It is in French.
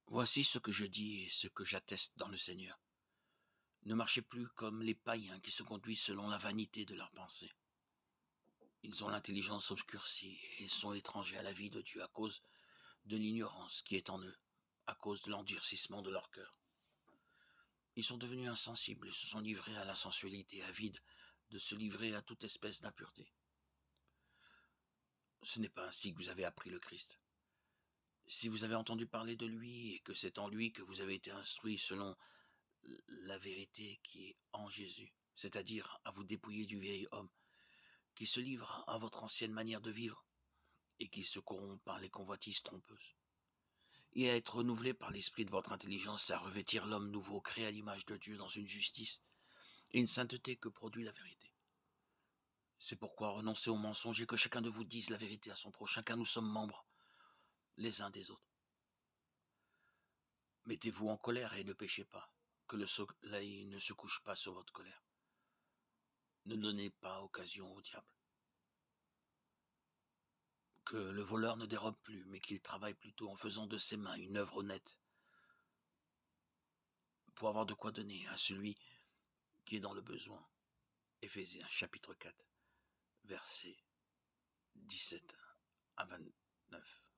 Voici ce que je dis et ce que j'atteste dans le Seigneur. Ne marchez plus comme les païens qui se conduisent selon la vanité de leurs pensées. Ils ont l'intelligence obscurcie et sont étrangers à la vie de Dieu à cause de l'ignorance qui est en eux, à cause de l'endurcissement de leur cœur. Ils sont devenus insensibles et se sont livrés à la sensualité, avides de se livrer à toute espèce d'impureté. Ce n'est pas ainsi que vous avez appris le Christ. Si vous avez entendu parler de lui et que c'est en lui que vous avez été instruits selon la vérité qui est en Jésus, c'est-à-dire à vous dépouiller du vieil homme qui se livre à votre ancienne manière de vivre et qui se corrompt par les convoitises trompeuses, et à être renouvelé par l'esprit de votre intelligence et à revêtir l'homme nouveau créé à l'image de Dieu dans une justice et une sainteté que produit la vérité. C'est pourquoi renoncez au mensonge et que chacun de vous dise la vérité à son prochain, car nous sommes membres les uns des autres. Mettez-vous en colère et ne péchez pas, que le soleil ne se couche pas sur votre colère. Ne donnez pas occasion au diable. Que le voleur ne dérobe plus, mais qu'il travaille plutôt en faisant de ses mains une œuvre honnête, pour avoir de quoi donner à celui qui est dans le besoin. Éphésiens chapitre 4, versets 17 à 29.